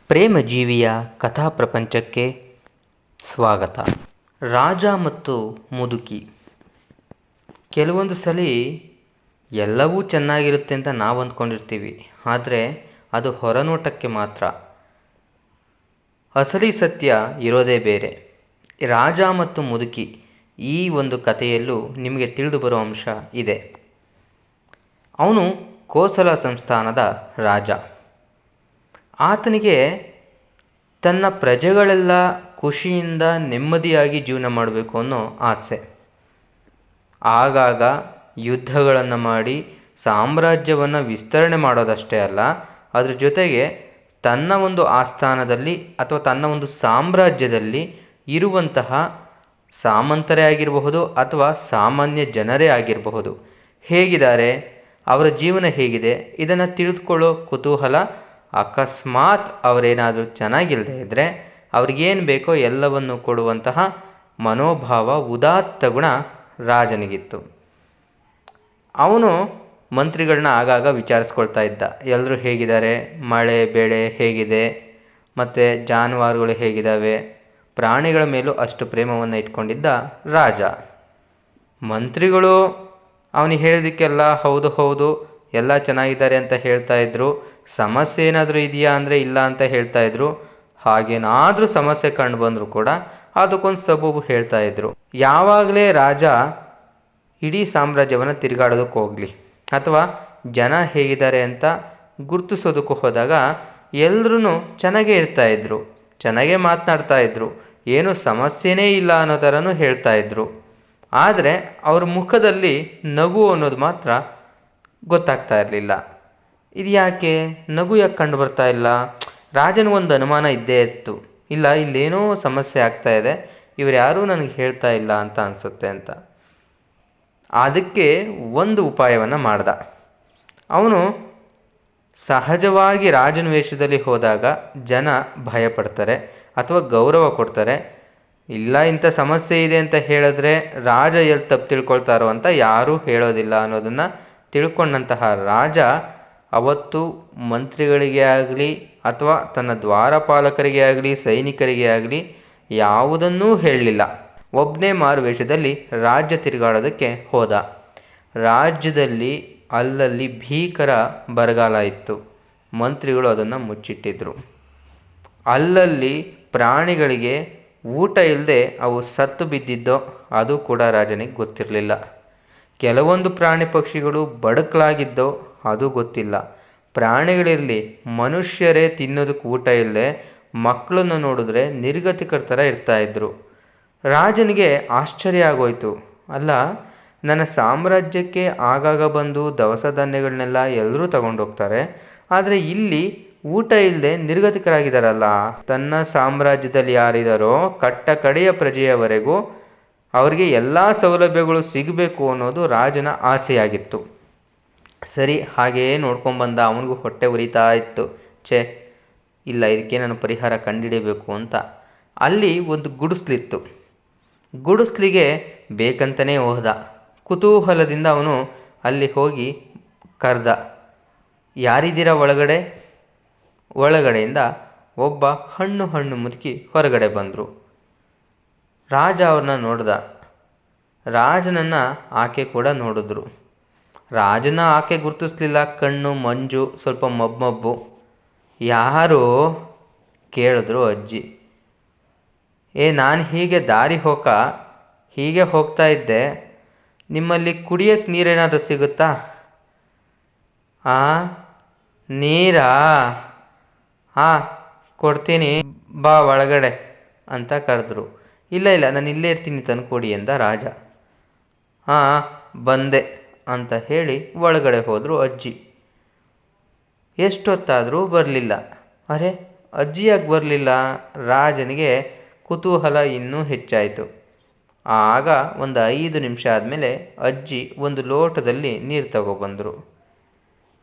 ಪ್ರೇಮಜೀವಿಯ ಕಥಾ ಪ್ರಪಂಚಕ್ಕೆ ಸ್ವಾಗತ. ರಾಜ ಮತ್ತು ಮುದುಕಿ. ಕೆಲವೊಂದು ಸಲ ಎಲ್ಲವೂ ಚೆನ್ನಾಗಿರುತ್ತೆ ಅಂತ ನಾವು ಅಂದ್ಕೊಂಡಿರ್ತೀವಿ, ಆದರೆ ಅದು ಹೊರನೋಟಕ್ಕೆ ಮಾತ್ರ. ಅಸಲಿ ಸತ್ಯ ಇರೋದೇ ಬೇರೆ. ರಾಜ ಮತ್ತು ಮುದುಕಿ ಈ ಒಂದು ಕಥೆಯಲ್ಲೂ ನಿಮಗೆ ತಿಳಿದು ಬರೋ ಅಂಶ ಇದೆ. ಅವನು ಕೋಸಲ ಸಂಸ್ಥಾನದ ರಾಜ. ಆತನಿಗೆ ತನ್ನ ಪ್ರಜೆಗಳೆಲ್ಲ ಖುಷಿಯಿಂದ ನೆಮ್ಮದಿಯಾಗಿ ಜೀವನ ಮಾಡಬೇಕು ಅನ್ನೋ ಆಸೆ. ಆಗಾಗ ಯುದ್ಧಗಳನ್ನು ಮಾಡಿ ಸಾಮ್ರಾಜ್ಯವನ್ನು ವಿಸ್ತರಣೆ ಮಾಡೋದಷ್ಟೇ ಅಲ್ಲ, ಅದ್ರ ಜೊತೆಗೆ ತನ್ನ ಒಂದು ಆಸ್ಥಾನದಲ್ಲಿ ಅಥವಾ ತನ್ನ ಒಂದು ಸಾಮ್ರಾಜ್ಯದಲ್ಲಿ ಇರುವಂತಹ ಸಾಮಂತರೇ ಆಗಿರಬಹುದು ಅಥವಾ ಸಾಮಾನ್ಯ ಜನರೇ ಆಗಿರಬಹುದು, ಹೇಗಿದ್ದಾರೆ, ಅವರ ಜೀವನ ಹೇಗಿದೆ, ಇದನ್ನು ತಿಳಿದುಕೊಳ್ಳೋ ಕುತೂಹಲ. ಅಕಸ್ಮಾತ್ ಅವರೇನಾದರೂ ಚೆನ್ನಾಗಿಲ್ಲದೆ ಇದ್ದರೆ ಅವ್ರಿಗೇನು ಬೇಕೋ ಎಲ್ಲವನ್ನು ಕೊಡುವಂತಹ ಮನೋಭಾವ, ಉದಾತ್ತ ಗುಣ ರಾಜನಿಗಿತ್ತು. ಅವನು ಮಂತ್ರಿಗಳನ್ನ ಆಗಾಗ ವಿಚಾರಿಸ್ಕೊಳ್ತಾ ಇದ್ದ. ಎಲ್ಲರೂ ಹೇಗಿದ್ದಾರೆ, ಮಳೆ ಬೆಳೆ ಹೇಗಿದೆ, ಮತ್ತು ಜಾನುವಾರುಗಳು ಹೇಗಿದ್ದಾವೆ, ಪ್ರಾಣಿಗಳ ಮೇಲೂ ಅಷ್ಟು ಪ್ರೇಮವನ್ನು ಇಟ್ಕೊಂಡಿದ್ದ ರಾಜ. ಮಂತ್ರಿಗಳು ಅವನಿಗೆ ಹೇಳಿದಕ್ಕೆಲ್ಲ ಹೌದು ಹೌದು ಎಲ್ಲ ಚೆನ್ನಾಗಿದ್ದಾರೆ ಅಂತ ಹೇಳ್ತಾ ಇದ್ರು. ಸಮಸ್ಯೆ ಏನಾದರೂ ಇದೆಯಾ ಅಂದರೆ ಇಲ್ಲ ಅಂತ ಹೇಳ್ತಾ ಇದ್ರು. ಹಾಗೇನಾದರೂ ಸಮಸ್ಯೆ ಕಂಡು ಬಂದರೂ ಕೂಡ ಅದಕ್ಕೊಂದು ಸಬೂಬು ಹೇಳ್ತಾ ಇದ್ರು. ಯಾವಾಗಲೇ ರಾಜ ಇಡೀ ಸಾಮ್ರಾಜ್ಯವನ್ನು ತಿರುಗಾಡೋದಕ್ಕೆ ಹೋಗಲಿ ಅಥವಾ ಜನ ಹೇಗಿದ್ದಾರೆ ಅಂತ ಗುರುತಿಸೋದಕ್ಕೂ ಹೋದಾಗ ಎಲ್ಲರೂ ಚೆನ್ನಾಗೇ ಇರ್ತಾ ಇದ್ರು, ಚೆನ್ನಾಗೇ ಮಾತನಾಡ್ತಾ ಇದ್ರು, ಏನೂ ಸಮಸ್ಯೆನೇ ಇಲ್ಲ ಅನ್ನೋ ಥರನೂ ಹೇಳ್ತಾ ಇದ್ರು. ಆದರೆ ಅವ್ರ ಮುಖದಲ್ಲಿ ನಗು ಅನ್ನೋದು ಮಾತ್ರ ಗೊತ್ತಾಗ್ತಾ ಇರಲಿಲ್ಲ. ಇದು ಯಾಕೆ ನಗು ಯಾಕೆ ಕಂಡು ಬರ್ತಾ ಇಲ್ಲ? ರಾಜನಿಗೊಂದು ಅನುಮಾನ ಇದ್ದೇ ಇತ್ತು, ಇಲ್ಲ ಇಲ್ಲೇನೋ ಸಮಸ್ಯೆ ಆಗ್ತಾ ಇದೆ, ಇವರು ಯಾರೂ ನನಗೆ ಹೇಳ್ತಾ ಇಲ್ಲ ಅಂತ ಅನಿಸುತ್ತೆ ಅಂತ. ಅದಕ್ಕೆ ಒಂದು ಉಪಾಯವನ್ನು ಮಾಡ್ದ. ಅವನು ಸಹಜವಾಗಿ ರಾಜನ ವೇಷದಲ್ಲಿ ಹೋದಾಗ ಜನ ಭಯಪಡ್ತಾರೆ ಅಥವಾ ಗೌರವ ಕೊಡ್ತಾರೆ. ಇಲ್ಲ ಇಂಥ ಸಮಸ್ಯೆ ಇದೆ ಅಂತ ಹೇಳಿದ್ರೆ ರಾಜ ಎಲ್ಲಿ ತಪ್ಪು ತಿಳ್ಕೊಳ್ತಾರೋ ಅಂತ ಯಾರೂ ಹೇಳೋದಿಲ್ಲ ಅನ್ನೋದನ್ನು ತಿಳ್ಕೊಂಡಂತಹ ರಾಜ ಅವತ್ತು ಮಂತ್ರಿಗಳಿಗೆ ಆಗಲಿ ಅಥವಾ ತನ್ನ ದ್ವಾರಪಾಲಕರಿಗೆ ಆಗಲಿ ಸೈನಿಕರಿಗೆ ಆಗಲಿ ಯಾವುದನ್ನೂ ಹೇಳಲಿಲ್ಲ. ಒಬ್ಬನೇ ಮಾರುವೇಷದಲ್ಲಿ ರಾಜ್ಯ ತಿರುಗಾಡೋದಕ್ಕೆ ಹೋದ. ರಾಜ್ಯದಲ್ಲಿ ಅಲ್ಲಲ್ಲಿ ಭೀಕರ ಬರಗಾಲ ಇತ್ತು. ಮಂತ್ರಿಗಳು ಅದನ್ನು ಮುಚ್ಚಿಟ್ಟಿದ್ರು. ಅಲ್ಲಲ್ಲಿ ಪ್ರಾಣಿಗಳಿಗೆ ಊಟ ಇಲ್ಲದೆ ಅವು ಸತ್ತು ಬಿದ್ದಿದ್ದೋ ಅದು ಕೂಡ ರಾಜನಿಗೆ ಗೊತ್ತಿರಲಿಲ್ಲ. ಕೆಲವೊಂದು ಪ್ರಾಣಿ ಪಕ್ಷಿಗಳು ಬಡಕಲಾಗಿದ್ದೋ ಅದು ಗೊತ್ತಿಲ್ಲ. ಪ್ರಾಣಿಗಳಿರಲಿ, ಮನುಷ್ಯರೇ ತಿನ್ನೋದಕ್ಕೆ ಊಟ ಇಲ್ಲದೆ ಮಕ್ಕಳನ್ನು ನೋಡಿದ್ರೆ ನಿರ್ಗತಿಕರ ಥರ ಇರ್ತಾಯಿದ್ರು. ರಾಜನಿಗೆ ಆಶ್ಚರ್ಯ ಆಗೋಯ್ತು. ಅಲ್ಲ, ನನ್ನ ಸಾಮ್ರಾಜ್ಯಕ್ಕೆ ಆಗಾಗ ಬಂದು ದವಸ ಧಾನ್ಯಗಳನ್ನೆಲ್ಲ ಎಲ್ಲರೂ ತಗೊಂಡೋಗ್ತಾರೆ, ಆದರೆ ಇಲ್ಲಿ ಊಟ ಇಲ್ಲದೆ ನಿರ್ಗತಿಕರಾಗಿದ್ದಾರಲ್ಲ. ತನ್ನ ಸಾಮ್ರಾಜ್ಯದಲ್ಲಿ ಯಾರಿದ್ದಾರೋ ಕಟ್ಟ ಕಡೆಯ ಪ್ರಜೆಯವರೆಗೂ ಅವರಿಗೆ ಎಲ್ಲ ಸೌಲಭ್ಯಗಳು ಸಿಗಬೇಕು ಅನ್ನೋದು ರಾಜನ ಆಸೆಯಾಗಿತ್ತು. ಸರಿ, ಹಾಗೆಯೇ ನೋಡ್ಕೊಂಬಂದ. ಅವನಿಗೂ ಹೊಟ್ಟೆ ಉರಿತಾ ಇತ್ತು. ಇಲ್ಲ ಇದಕ್ಕೆ ನಾನು ಪರಿಹಾರ ಕಂಡುಹಿಡಿಯಬೇಕು ಅಂತ. ಅಲ್ಲಿ ಒಂದು ಗುಡಿಸ್ಲಿತ್ತು. ಗುಡಿಸ್ಲಿಗೆ ಬೇಕಂತಲೇ ಹೋದ. ಕುತೂಹಲದಿಂದ ಅವನು ಅಲ್ಲಿ ಹೋಗಿ ಕರೆದ, ಯಾರಿದ್ದೀರಾ ಒಳಗಡೆ? ಒಳಗಡೆಯಿಂದ ಒಬ್ಬ ಹಣ್ಣು ಮುದುಕಿ ಹೊರಗಡೆ ಬಂದರು. ರಾಜ ಅವ್ರನ್ನ ನೋಡ್ದ. ರಾಜನನ್ನು ಆಕೆ ಕೂಡ ನೋಡಿದ್ರು. ರಾಜನ ಆಕೆ ಗುರುತಿಸ್ಲಿಲ್ಲ. ಕಣ್ಣು ಮಂಜು, ಸ್ವಲ್ಪ ಮಬ್ಬು. ಯಾರು ಕೇಳಿದ್ರು ಅಜ್ಜಿ. ನಾನು ಹೀಗೆ ದಾರಿ ಹೀಗೆ ಹೋಗ್ತಾ ಇದ್ದೆ, ನಿಮ್ಮಲ್ಲಿ ಕುಡಿಯೋಕ್ಕೆ ನೀರೇನಾದರೂ ಸಿಗುತ್ತಾ? ನೀರಾ? ಕೊಡ್ತೀನಿ ಬಾ ಒಳಗಡೆ ಅಂತ ಕರೆದ್ರು. ಇಲ್ಲ ನಾನು ಇಲ್ಲೇ ಇರ್ತೀನಿ ತಂದ್ಕೊಡಿ ಎಂದ ರಾಜ. ಬಂದೆ ಅಂತ ಹೇಳಿ ಒಳಗಡೆ ಹೋದರು ಅಜ್ಜಿ. ಎಷ್ಟೊತ್ತಾದರೂ ಬರಲಿಲ್ಲ. ಅರೆ, ಅಜ್ಜಿ ಯಾಕೆ ಬರಲಿಲ್ಲ? ರಾಜನಿಗೆ ಕುತೂಹಲ ಇನ್ನೂ ಹೆಚ್ಚಾಯಿತು. ಆಗ ಒಂದು 5 ನಿಮಿಷ ಆದಮೇಲೆ ಅಜ್ಜಿ ಒಂದು ಲೋಟದಲ್ಲಿ ನೀರು ತಗೊಬಂದರು.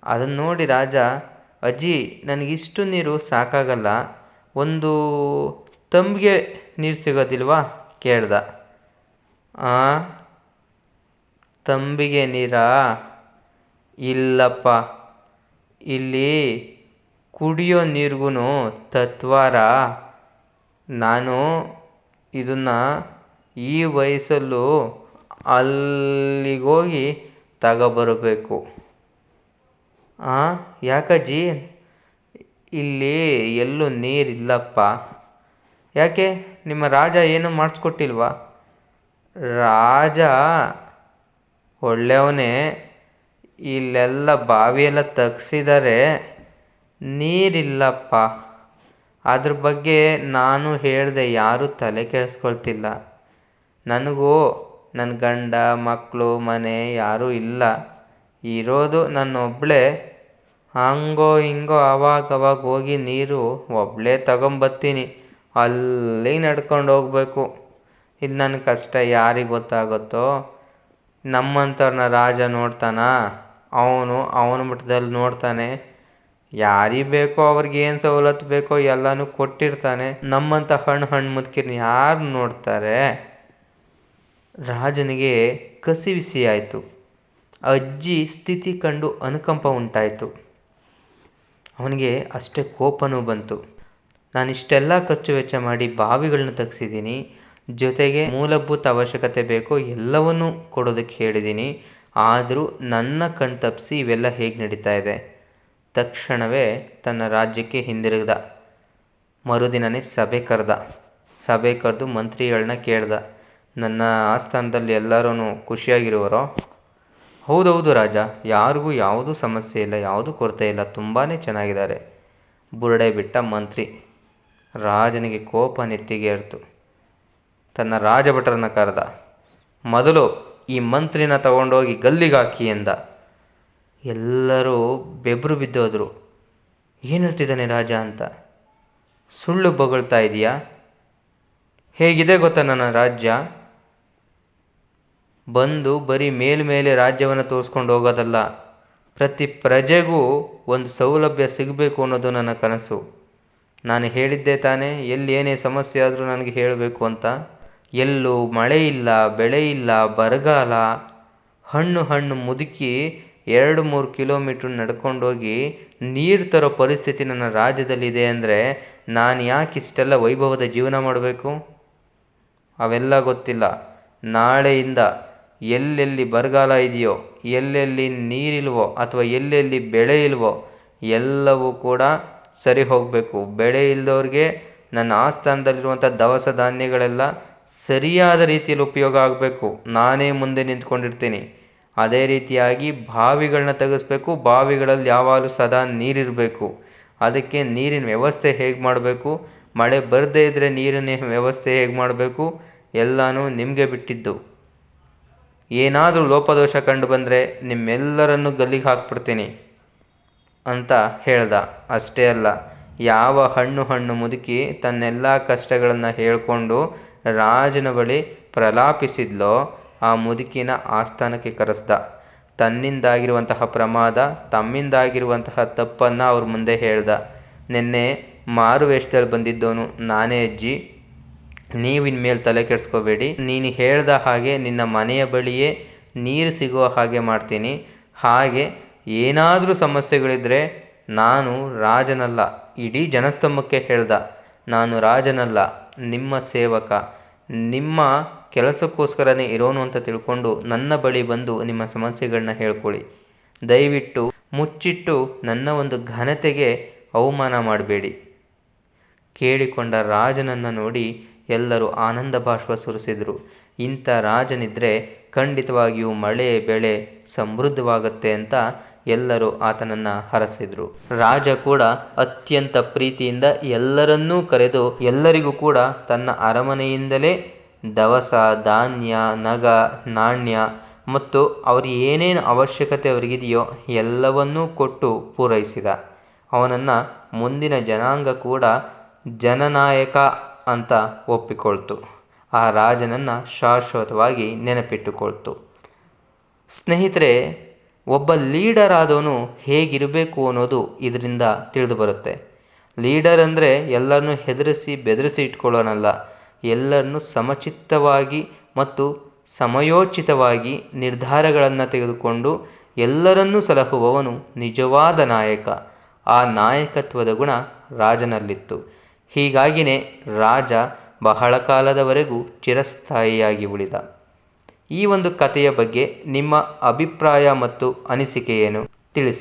ಅದನ್ನು ನೋಡಿ ರಾಜ, ಅಜ್ಜಿ ನನಗಿಷ್ಟು ನೀರು ಸಾಕಾಗಲ್ಲ, ಒಂದು ತಂಬಿಗೆ ನೀರು ಸಿಗೋದಿಲ್ವಾ ಕೇಳ್ದ. ತಂಬಿಗೆ ನೀರಾ? ಇಲ್ಲಪ್ಪ, ಇಲ್ಲಿ ಕುಡಿಯೋ ನೀರಿಗೂ ತತ್ವಾರ. ನಾನು ಇದನ್ನು ಈ ವಯಸ್ಸಲ್ಲೂ ಅಲ್ಲಿಗೋಗಿ ತಗೊಬರಬೇಕು. ಯಾಕಜ್ಜಿ, ಇಲ್ಲಿ ಎಲ್ಲೂ ನೀರಿಲ್ಲಪ್ಪ. ಯಾಕೆ, ನಿಮ್ಮ ರಾಜ ಏನು ಮಾಡಿಸ್ಕೊಟ್ಟಿಲ್ವಾ? ರಾಜ ಒಳ್ಳೆಯವನೇ, ಇಲ್ಲೆಲ್ಲ ಬಾವಿಯೆಲ್ಲ ತೆಗ್ಸಿದ್ದಾರೆ, ನೀರಿಲ್ಲಪ್ಪ. ಅದ್ರ ಬಗ್ಗೆ ನಾನು ಹೇಳಿದೆ, ಯಾರೂ ತಲೆ ಕೆಡಿಸ್ಕೊಳ್ತಿಲ್ಲ. ನನಗೂ ನನ್ನ ಗಂಡ ಮಕ್ಕಳು ಮನೆ ಯಾರೂ ಇಲ್ಲ, ಇರೋದು ನನ್ನೊಬ್ಬಳೇ. ಹಂಗೋ ಹಿಂಗೋ ಅವಾಗವಾಗ ಹೋಗಿ ನೀರು ಒಬ್ಬಳೇ ತಗೊಂಬರ್ತೀನಿ, ಅಲ್ಲಿಗೆ ನಡ್ಕೊಂಡು ಹೋಗ್ಬೇಕು. ಇದು ನನ್ನ ಕಷ್ಟ ಯಾರಿಗೆ ಗೊತ್ತಾಗುತ್ತೋ? ನಮ್ಮಂಥವ್ರನ್ನ ರಾಜ ನೋಡ್ತಾನ? ಅವನ ಮಟ್ಟದಲ್ಲಿ ನೋಡ್ತಾನೆ. ಯಾರಿಗೆ ಬೇಕೋ ಅವ್ರಿಗೆ ಏನು ಸವಲತ್ತು ಬೇಕೋ ಎಲ್ಲನೂ ಕೊಟ್ಟಿರ್ತಾನೆ. ನಮ್ಮಂಥ ಹಣ್ಣು ಮುದುಕಿರ್ನ ಯಾರು ನೋಡ್ತಾರೆ? ರಾಜನಿಗೆ ಕಸಿವಿಸಿ ಆಯಿತು. ಅಜ್ಜಿ ಸ್ಥಿತಿ ಕಂಡು ಅನುಕಂಪ ಉಂಟಾಯಿತು. ಅವನಿಗೆ ಅಷ್ಟೇ ಕೋಪನೂ ಬಂತು. ನಾನಿಷ್ಟೆಲ್ಲ ಖರ್ಚು ವೆಚ್ಚ ಮಾಡಿ ಬಾವಿಗಳನ್ನ ತೆಗ್ಸಿದ್ದೀನಿ, ಜೊತೆಗೆ ಮೂಲಭೂತ ಅವಶ್ಯಕತೆ ಬೇಕೋ ಎಲ್ಲವನ್ನೂ ಕೊಡೋದಕ್ಕೆ ಹೇಳಿದ್ದೀನಿ. ಆದರೂ ನನ್ನ ಕಣ್ತಪ್ಪಿಸಿ ಇವೆಲ್ಲ ಹೇಗೆ ನಡೀತಾ ಇದೆ? ತಕ್ಷಣವೇ ತನ್ನ ರಾಜ್ಯಕ್ಕೆ ಹಿಂದಿರುಗ್ದ. ಮರುದಿನನೇ ಸಭೆ ಕರೆದು ಮಂತ್ರಿಗಳನ್ನ ಕೇಳ್ದ, ನನ್ನ ಆಸ್ಥಾನದಲ್ಲಿ ಎಲ್ಲರೂ ಖುಷಿಯಾಗಿರುವರೋ? ಹೌದೌದು ರಾಜ, ಯಾರಿಗೂ ಯಾವುದೂ ಸಮಸ್ಯೆ ಇಲ್ಲ, ಯಾವುದೂ ಕೊರತೆ ಇಲ್ಲ, ತುಂಬಾ ಚೆನ್ನಾಗಿದ್ದಾರೆ. ಬುರುಡೆ ಬಿಟ್ಟ ಮಂತ್ರಿ. ರಾಜನಿಗೆ ಕೋಪ ನೆತ್ತಿಗೇರ್ತು. ತನ್ನ ರಾಜಭಟರನ್ನ ಕರೆದ. ಮೊದಲು ಈ ಮಂತ್ರಿನ ತಗೊಂಡೋಗಿ ಗಲ್ಲಿಗಾಕಿ ಎಂದ. ಎಲ್ಲರೂ ಬೆಬ್ರು ಬಿದ್ದೋದ್ರು. ಏನು ಹೇಳ್ತಿದ್ದಾನೆ ರಾಜ ಅಂತ? ಸುಳ್ಳು ಬೊಗಳ್ತಾ ಇದೆಯಾ? ಹೇಗಿದೆ ಗೊತ್ತಾ ನನ್ನ ರಾಜ್ಯ? ಬಂದು ಬರೀ ಮೇಲ್ಮೇಲೆ ರಾಜ್ಯವನ್ನು ತೋರಿಸ್ಕೊಂಡು ಹೋಗೋದಲ್ಲ, ಪ್ರತಿ ಪ್ರಜೆಗೂ ಒಂದು ಸೌಲಭ್ಯ ಸಿಗಬೇಕು ಅನ್ನೋದು ನನ್ನ ಕನಸು. ನಾನು ಹೇಳಿದ್ದೆ ತಾನೇ, ಎಲ್ಲಿ ಏನೇ ಸಮಸ್ಯೆ ಆದರೂ ನನಗೆ ಹೇಳಬೇಕು ಅಂತ. ಎಲ್ಲೂ ಮಳೆ ಇಲ್ಲ, ಬೆಳೆ ಇಲ್ಲ, ಬರಗಾಲ. ಹಣ್ಣು ಮುದುಕಿ 2-3 ಕಿಲೋಮೀಟ್ರ್ ನಡ್ಕೊಂಡೋಗಿ ನೀರು ತರೋ ಪರಿಸ್ಥಿತಿ ನನ್ನ ರಾಜ್ಯದಲ್ಲಿದೆ ಅಂದರೆ ನಾನು ಯಾಕೆ ಇಷ್ಟೆಲ್ಲ ವೈಭವದ ಜೀವನ ಮಾಡಬೇಕು? ಅವೆಲ್ಲ ಗೊತ್ತಿಲ್ಲ. ನಾಳೆಯಿಂದ ಎಲ್ಲೆಲ್ಲಿ ಬರಗಾಲ ಇದೆಯೋ, ಎಲ್ಲೆಲ್ಲಿ ನೀರಿಲ್ವೋ ಅಥವಾ ಎಲ್ಲೆಲ್ಲಿ ಬೆಳೆ ಇಲ್ವೋ ಎಲ್ಲವೂ ಕೂಡ ಸರಿ ಹೋಗಬೇಕು. ಬೆಳೆ ಇಲ್ಲದವ್ರಿಗೆ ನನ್ನ ಆಸ್ಥಾನದಲ್ಲಿರುವಂಥ ದವಸ ಧಾನ್ಯಗಳೆಲ್ಲ ಸರಿಯಾದ ರೀತಿಯಲ್ಲಿ ಉಪಯೋಗ ಆಗಬೇಕು. ನಾನೇ ಮುಂದೆ ನಿಂತ್ಕೊಂಡಿರ್ತೀನಿ. ಅದೇ ರೀತಿಯಾಗಿ ಬಾವಿಗಳನ್ನ ತೆಗೆಸ್ಬೇಕು. ಬಾವಿಗಳಲ್ಲಿ ಯಾವಾಗಲೂ ಸದಾ ನೀರಿರಬೇಕು. ಅದಕ್ಕೆ ನೀರಿನ ವ್ಯವಸ್ಥೆ ಹೇಗೆ ಮಾಡಬೇಕು, ಮಳೆ ಬರದೇ ಇದ್ದರೆ ನೀರಿನ ವ್ಯವಸ್ಥೆ ಹೇಗೆ ಮಾಡಬೇಕು, ಎಲ್ಲನೂ ನಿಮಗೆ ಬಿಟ್ಟಿದ್ದು. ಏನಾದರೂ ಲೋಪದೋಷ ಕಂಡು ಬಂದರೆ ನಿಮ್ಮೆಲ್ಲರನ್ನು ಗಲ್ಲಿಗೆ ಹಾಕ್ಬಿಡ್ತೀನಿ ಅಂತ ಹೇಳ್ದ. ಅಷ್ಟೇ ಅಲ್ಲ, ಯಾವ ಹಣ್ಣು ಮುದುಕಿ ತನ್ನೆಲ್ಲ ಕಷ್ಟಗಳನ್ನು ಹೇಳಿಕೊಂಡು ರಾಜನ ಬಳಿ ಪ್ರಲಾಪಿಸಿದ್ಲೋ ಆ ಮುದುಕಿನ ಆಸ್ಥಾನಕ್ಕೆ ಕರೆಸ್ದ. ತನ್ನಿಂದಾಗಿರುವಂತಹ ಪ್ರಮಾದ, ತಮ್ಮಿಂದಾಗಿರುವಂತಹ ತಪ್ಪನ್ನು ಅವ್ರ ಮುಂದೆ ಹೇಳ್ದ. ನಿನ್ನೆ ಮಾರು ವೇಷದಲ್ಲಿ ಬಂದಿದ್ದವನು ನಾನೇ ಅಜ್ಜಿ, ನೀವಿನ್ಮೇಲೆ ತಲೆ ಕೆಡಿಸ್ಕೋಬೇಡಿ. ನೀನು ಹೇಳ್ದ ಹಾಗೆ ನಿನ್ನ ಮನೆಯ ಬಳಿಯೇ ನೀರು ಸಿಗುವ ಹಾಗೆ ಮಾಡ್ತೀನಿ. ಹಾಗೆ ಏನಾದರೂ ಸಮಸ್ಯೆಗಳಿದ್ದರೆ ನಾನು ರಾಜನಲ್ಲ, ಇಡೀ ಜನಸ್ತಂಭಕ್ಕೆ ಹೇಳ್ದ, ನಾನು ರಾಜನಲ್ಲ, ನಿಮ್ಮ ಸೇವಕ, ನಿಮ್ಮ ಕೆಲಸಕ್ಕೋಸ್ಕರನೇ ಇರೋನು ಅಂತ ತಿಳ್ಕೊಂಡು ನನ್ನ ಬಳಿ ಬಂದು ನಿಮ್ಮ ಸಮಸ್ಯೆಗಳನ್ನ ಹೇಳ್ಕೊಳ್ಳಿ. ದಯವಿಟ್ಟು ಮುಚ್ಚಿಟ್ಟು ನನ್ನ ಒಂದು ಘನತೆಗೆ ಅವಮಾನ ಮಾಡಬೇಡಿ. ಕೇಳಿಕೊಂಡ ರಾಜನನ್ನು ನೋಡಿ ಎಲ್ಲರೂ ಆನಂದ ಬಾಷ್ಪ ಸುರಿಸಿದರು. ಇಂಥ ರಾಜನಿದ್ರೆ ಖಂಡಿತವಾಗಿಯೂ ಮಳೆ ಬೆಳೆ ಸಮೃದ್ಧವಾಗುತ್ತೆ ಅಂತ ಎಲ್ಲರೂ ಆತನನ್ನು ಹರಸಿದರು. ರಾಜ ಕೂಡ ಅತ್ಯಂತ ಪ್ರೀತಿಯಿಂದ ಎಲ್ಲರನ್ನೂ ಕರೆದು ಎಲ್ಲರಿಗೂ ಕೂಡ ತನ್ನ ಅರಮನೆಯಿಂದಲೇ ದವಸ ಧಾನ್ಯ ನಗ ನಾಣ್ಯ ಮತ್ತು ಅವ್ರಿಗೆ ಏನೇನು ಅವಶ್ಯಕತೆ ಅವರಿಗಿದೆಯೋ ಎಲ್ಲವನ್ನೂ ಕೊಟ್ಟು ಪೂರೈಸಿದ. ಅವನನ್ನು ಮುಂದಿನ ಜನಾಂಗ ಕೂಡ ಜನನಾಯಕ ಅಂತ ಒಪ್ಪಿಕೊಳ್ತು. ಆ ರಾಜನನ್ನು ಶಾಶ್ವತವಾಗಿ ನೆನಪಿಟ್ಟುಕೊಳ್ತು. ಸ್ನೇಹಿತರೆ, ಒಬ್ಬ ಲೀಡರ್ ಆದವನು ಹೇಗಿರಬೇಕು ಅನ್ನೋದು ಇದರಿಂದ ತಿಳಿದು ಬರುತ್ತೆ. ಲೀಡರ್ ಅಂದರೆ ಎಲ್ಲರನ್ನೂ ಹೆದರಿಸಿ ಬೆದರಿಸಿ ಇಟ್ಕೊಳ್ಳೋನಲ್ಲ, ಎಲ್ಲರನ್ನೂ ಸಮಚಿತ್ತವಾಗಿ ಮತ್ತು ಸಮಯೋಚಿತವಾಗಿ ನಿರ್ಧಾರಗಳನ್ನು ತೆಗೆದುಕೊಂಡು ಎಲ್ಲರನ್ನೂ ಸಲಹುವವನು ನಿಜವಾದ ನಾಯಕ. ಆ ನಾಯಕತ್ವದ ಗುಣ ರಾಜನಲ್ಲಿತ್ತು. ಹೀಗಾಗಿಯೇ ರಾಜ ಬಹಳ ಕಾಲದವರೆಗೂ ಚಿರಸ್ಥಾಯಿಯಾಗಿ ಉಳಿದ. ಈ ಒಂದು ಕಥೆಯ ಬಗ್ಗೆ ನಿಮ್ಮ ಅಭಿಪ್ರಾಯ ಮತ್ತು ಅನಿಸಿಕೆ ಏನು?